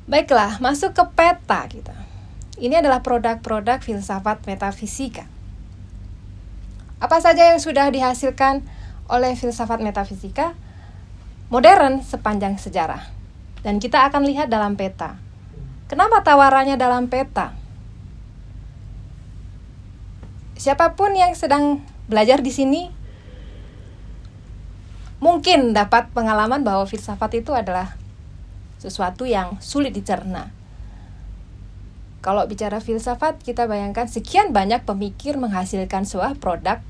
Baiklah, masuk ke peta kita. Ini adalah produk-produk filsafat metafisika. Apa saja yang sudah dihasilkan oleh filsafat metafisika modern sepanjang sejarah. Dan kita akan lihat dalam peta. Kenapa tawarannya dalam peta? Siapapun yang sedang belajar di sini mungkin dapat pengalaman bahwa filsafat itu adalah sesuatu yang sulit dicerna. Kalau bicara filsafat, kita bayangkan sekian banyak pemikir menghasilkan sebuah produk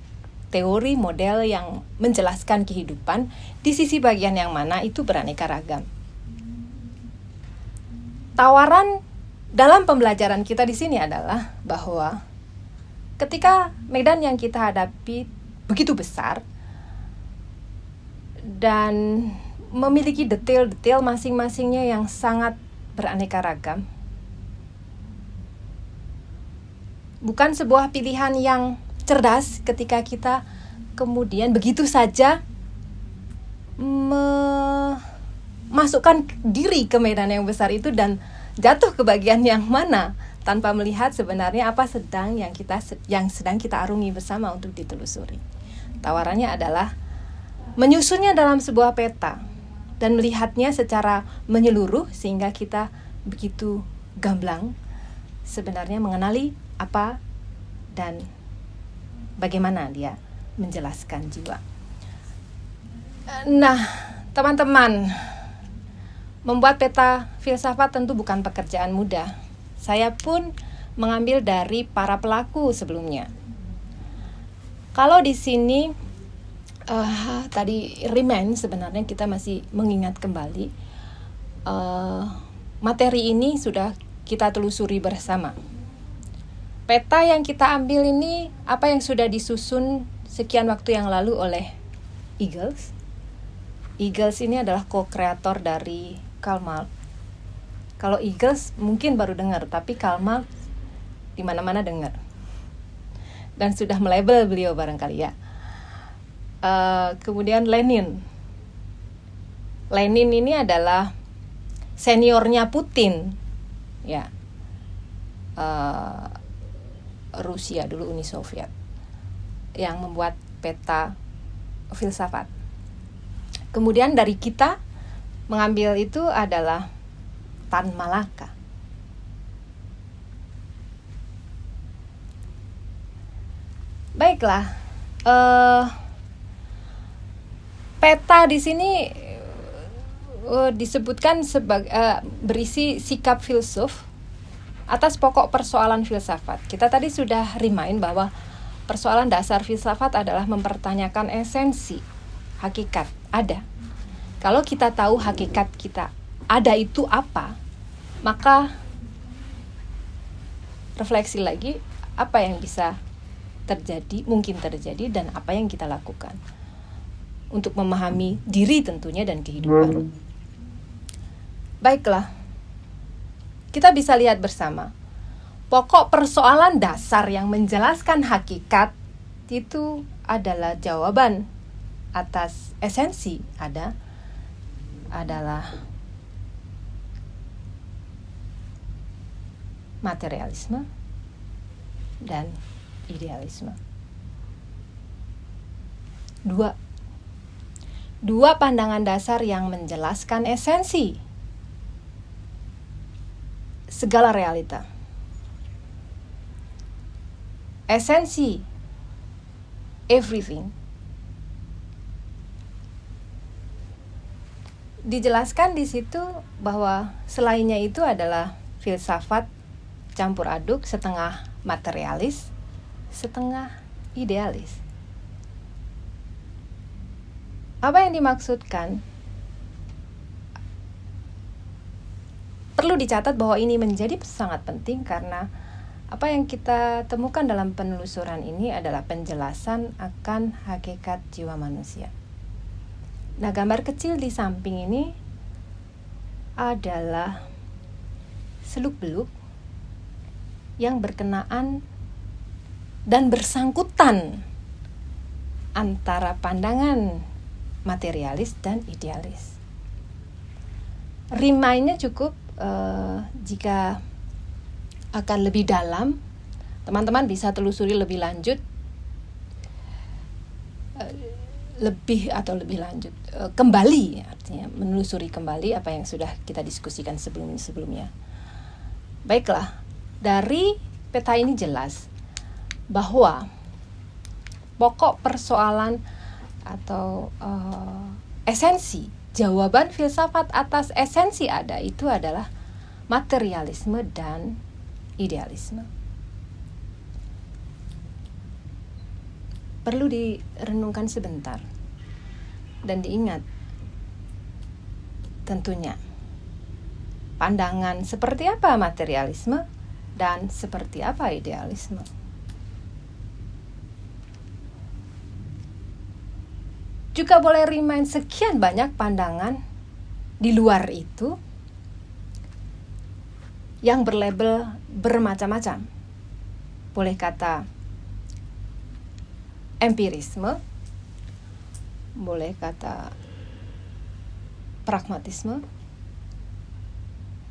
teori model yang menjelaskan kehidupan, di sisi bagian yang mana itu beraneka ragam. Tawaran dalam pembelajaran kita di sini adalah bahwa ketika medan yang kita hadapi begitu besar dan memiliki detail-detail masing-masingnya yang sangat beraneka ragam, bukan sebuah pilihan yang cerdas ketika kita kemudian begitu saja memasukkan diri ke medan yang besar itu dan jatuh ke bagian yang mana tanpa melihat sebenarnya apa yang sedang kita arungi bersama untuk ditelusuri. Tawarannya adalah menyusunnya dalam sebuah peta dan melihatnya secara menyeluruh sehingga kita begitu gamblang sebenarnya mengenali apa dan bagaimana dia menjelaskan jiwa. Nah, teman-teman, membuat peta filsafat tentu bukan pekerjaan mudah. Saya pun mengambil dari para pelaku sebelumnya. Kalau di sini tadi remind, sebenarnya kita masih mengingat kembali materi ini sudah kita telusuri bersama. Peta yang kita ambil ini apa yang sudah disusun sekian waktu yang lalu oleh Eagles. Eagles ini adalah co-kreator dari Karl Marx. Kalau Eagles mungkin baru dengar, tapi Karl Marx di mana-mana dengar. Dan sudah melabel beliau barangkali ya. Kemudian Lenin ini adalah seniornya Putin, ya, Rusia dulu Uni Soviet, yang membuat peta filsafat. Kemudian dari kita mengambil itu adalah Tan Malaka. Baiklah. Peta di sini disebutkan sebagai berisi sikap filsuf atas pokok persoalan filsafat. Kita tadi sudah remind bahwa persoalan dasar filsafat adalah mempertanyakan esensi, hakikat ada. Kalau kita tahu hakikat kita ada itu apa, maka refleksi lagi apa yang bisa terjadi, mungkin terjadi, dan apa yang kita lakukan untuk memahami diri tentunya dan kehidupan. Baiklah, kita bisa lihat bersama pokok persoalan dasar yang menjelaskan hakikat itu adalah jawaban atas esensi adalah materialisme dan idealisme. Dua pandangan dasar yang menjelaskan esensi segala realita. Esensi everything. Dijelaskan di situ bahwa selainnya itu adalah filsafat campur aduk, setengah materialis, setengah idealis. Apa yang dimaksudkan? Perlu dicatat bahwa ini menjadi sangat penting karena apa yang kita temukan dalam penelusuran ini adalah penjelasan akan hakikat jiwa manusia. Nah, gambar kecil di samping ini adalah seluk-beluk yang berkenaan dan bersangkutan antara pandangan materialis dan idealis. Remind-nya cukup jika akan lebih dalam, teman-teman bisa telusuri lebih lanjut, kembali, artinya menelusuri kembali apa yang sudah kita diskusikan sebelumnya. Baiklah, dari peta ini jelas bahwa pokok persoalan atau esensi jawaban filsafat atas esensi ada itu adalah materialisme dan idealisme. Perlu direnungkan sebentar dan diingat tentunya pandangan seperti apa materialisme dan seperti apa idealisme. Juga boleh remind sekian banyak pandangan di luar itu yang berlabel bermacam-macam. Boleh kata empirisme, boleh kata pragmatisme,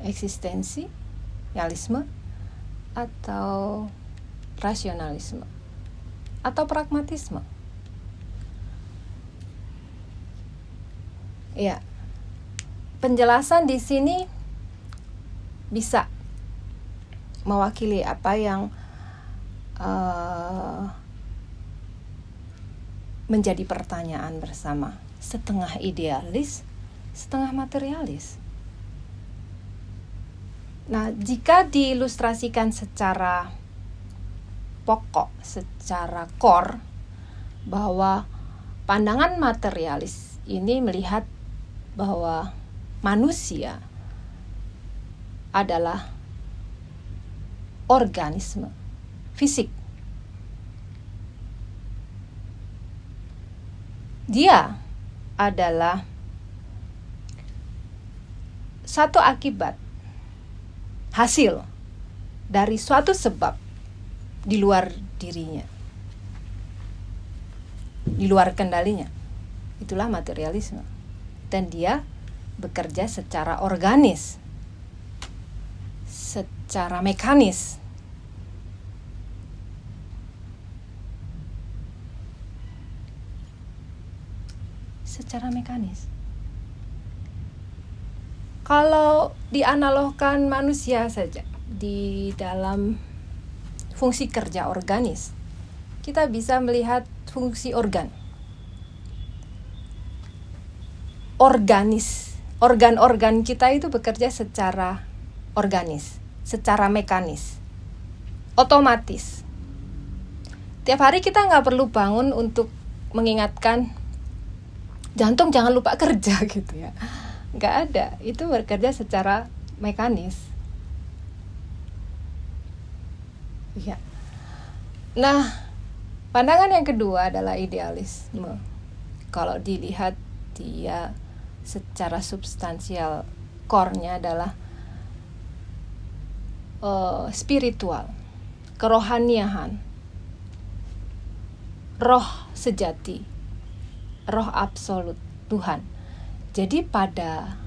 eksistensialisme, atau rasionalisme, atau pragmatisme. Ya, penjelasan di sini bisa mewakili apa yang menjadi pertanyaan bersama, setengah idealis, setengah materialis. Nah, jika diilustrasikan secara pokok, secara core, bahwa pandangan materialis ini melihat bahwa manusia adalah organisme fisik. Dia adalah satu akibat, hasil dari suatu sebab di luar dirinya, di luar kendalinya. Itulah materialisme. Dan dia bekerja secara organis, secara mekanis. Secara mekanis. Kalau dianalogkan manusia saja di dalam fungsi kerja organis, kita bisa melihat fungsi organ. Organ-organ kita itu bekerja secara organis, secara mekanis, otomatis. Tiap hari kita nggak perlu bangun untuk mengingatkan jantung jangan lupa kerja gitu ya. Nggak ada, itu bekerja secara mekanis. Ya. Nah, pandangan yang kedua adalah idealisme. Kalau dilihat dia secara substansial, core-nya adalah spiritual, kerohaniahan, roh sejati, roh absolut Tuhan. Jadi pada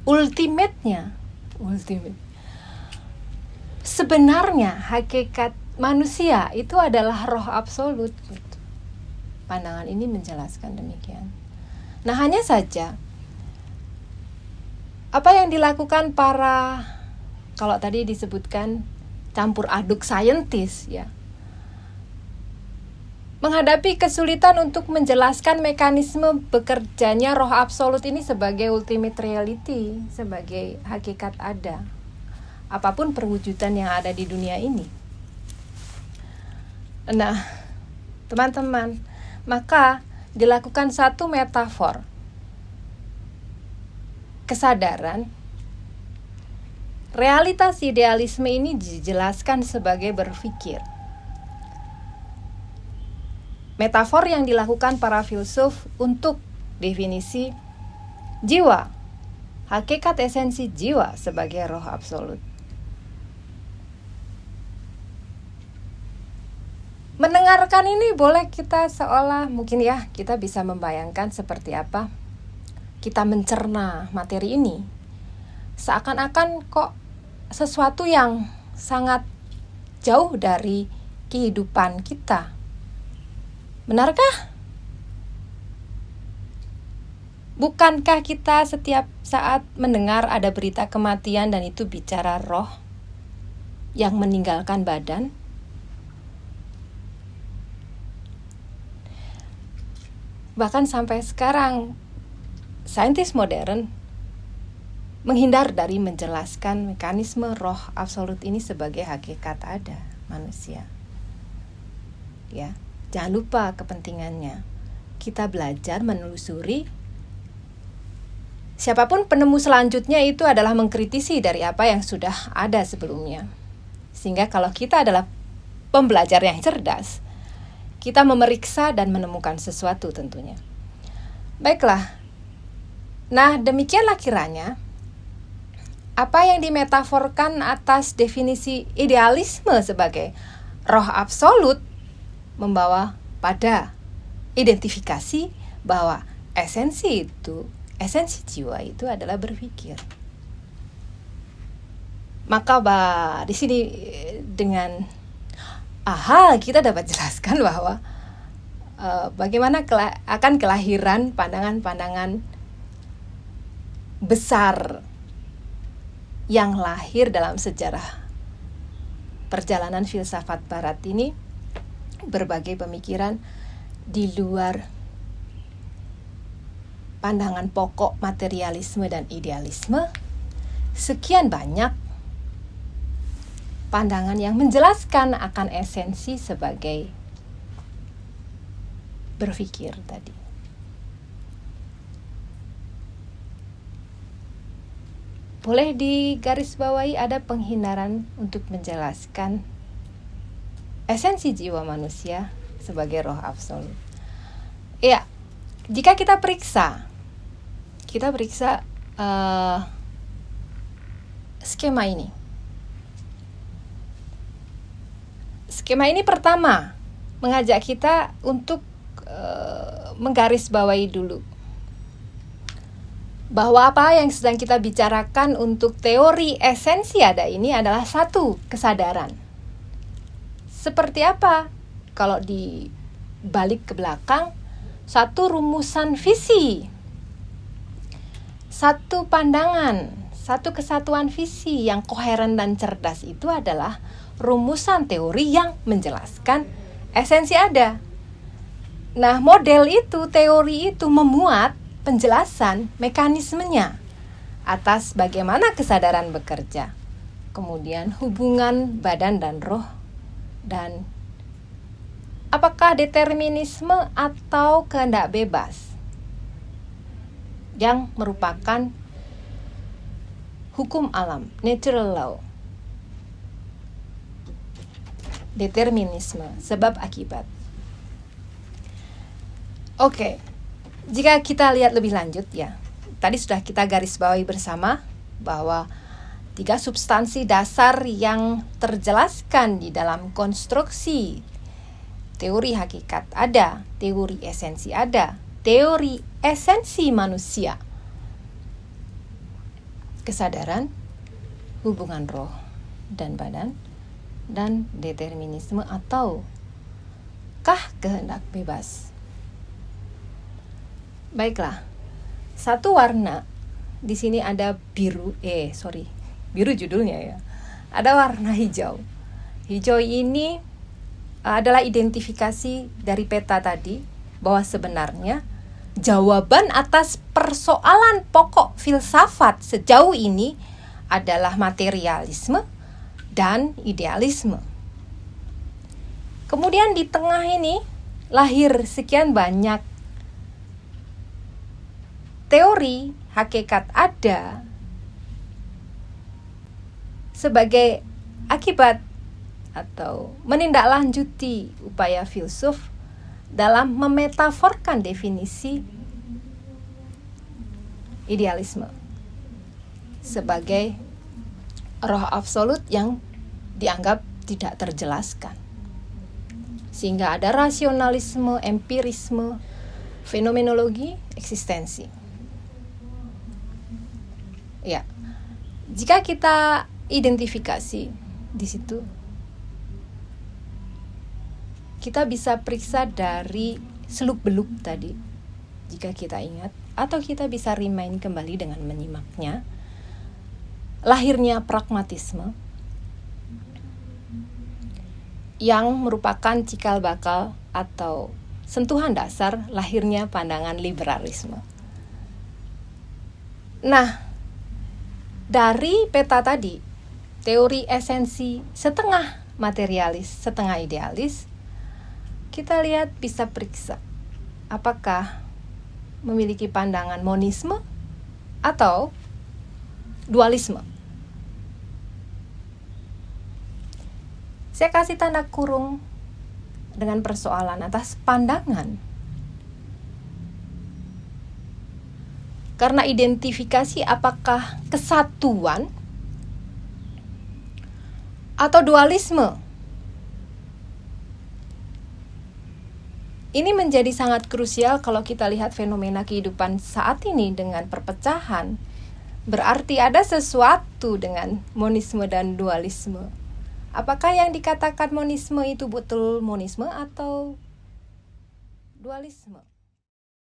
ultimate sebenarnya hakikat manusia itu adalah roh absolut. Pandangan ini menjelaskan demikian. Nah, hanya saja apa yang dilakukan para, kalau tadi disebutkan campur aduk saintis ya, menghadapi kesulitan untuk menjelaskan mekanisme bekerjanya roh absolut ini sebagai ultimate reality, sebagai hakikat ada, apapun perwujudan yang ada di dunia ini. Nah, teman-teman, maka dilakukan satu metafor kesadaran. Realitas idealisme ini dijelaskan sebagai berpikir. Metafor yang dilakukan para filsuf untuk definisi jiwa, hakikat esensi jiwa sebagai roh absolut. Mendengarkan ini boleh kita seolah mungkin ya kita bisa membayangkan seperti apa kita mencerna materi ini, seakan-akan kok sesuatu yang sangat jauh dari kehidupan kita. Benarkah? Bukankah kita setiap saat mendengar ada berita kematian dan itu bicara roh yang meninggalkan badan? Bahkan sampai sekarang, saintis modern menghindar dari menjelaskan mekanisme roh absolut ini sebagai hakikat ada manusia. Ya, jangan lupa kepentingannya. Kita belajar menelusuri. Siapapun penemu selanjutnya itu adalah mengkritisi dari apa yang sudah ada sebelumnya. Sehingga kalau kita adalah pembelajar yang cerdas, kita memeriksa dan menemukan sesuatu tentunya. Baiklah. Nah, demikianlah kiranya apa yang dimetaforkan atas definisi idealisme sebagai roh absolut membawa pada identifikasi bahwa esensi jiwa itu adalah berpikir. Maka di sini dengan kita dapat jelaskan bahwa bagaimana akan kelahiran pandangan-pandangan besar yang lahir dalam sejarah perjalanan filsafat barat ini, berbagai pemikiran di luar pandangan pokok materialisme dan idealisme. Sekian banyak pandangan yang menjelaskan akan esensi sebagai berpikir tadi. Boleh digarisbawahi ada penghindaran untuk menjelaskan esensi jiwa manusia sebagai roh absolut. Ya, jika kita periksa skema ini. Skema ini pertama mengajak kita untuk menggarisbawahi dulu bahwa apa yang sedang kita bicarakan untuk teori esensi ada ini adalah satu kesadaran. Seperti apa? Kalau dibalik ke belakang, satu rumusan visi, satu pandangan, satu kesatuan visi yang koheren dan cerdas itu adalah rumusan teori yang menjelaskan esensi ada. Nah, model itu, teori itu memuat penjelasan mekanismenya atas bagaimana kesadaran bekerja, kemudian hubungan badan dan roh, dan apakah determinisme atau kehendak bebas yang merupakan hukum alam, natural law. Determinisme, sebab akibat. Oke. Jika kita lihat lebih lanjut ya, tadi sudah kita garis bawahi bersama bahwa 3 substansi dasar yang terjelaskan di dalam konstruksi teori hakikat ada, teori esensi ada, teori esensi manusia, kesadaran, hubungan roh dan badan, dan determinisme atau kehendak bebas. Baiklah, satu warna di sini ada biru judulnya ya. Ada warna hijau. Hijau ini adalah identifikasi dari peta tadi bahwa sebenarnya jawaban atas persoalan pokok filsafat sejauh ini adalah materialisme dan idealisme. Kemudian di tengah ini lahir sekian banyak teori hakikat ada sebagai akibat atau menindaklanjuti upaya filsuf dalam memetaforkan definisi idealisme sebagai roh absolut yang dianggap tidak terjelaskan. Sehingga ada rasionalisme, empirisme, fenomenologi, eksistensi. Ya, jika kita identifikasi di situ, kita bisa periksa dari seluk-beluk tadi, jika kita ingat, atau kita bisa remind kembali dengan menyimaknya. Lahirnya pragmatisme yang merupakan cikal bakal atau sentuhan dasar lahirnya pandangan liberalisme. Nah, dari peta tadi, teori esensi setengah materialis, setengah idealis, kita lihat bisa periksa apakah memiliki pandangan monisme atau dualisme. Saya kasih tanda kurung dengan persoalan atas pandangan. Karena identifikasi apakah kesatuan atau dualisme. Ini menjadi sangat krusial kalau kita lihat fenomena kehidupan saat ini dengan perpecahan. Berarti ada sesuatu dengan monisme dan dualisme. Apakah yang dikatakan monisme itu betul monisme atau dualisme?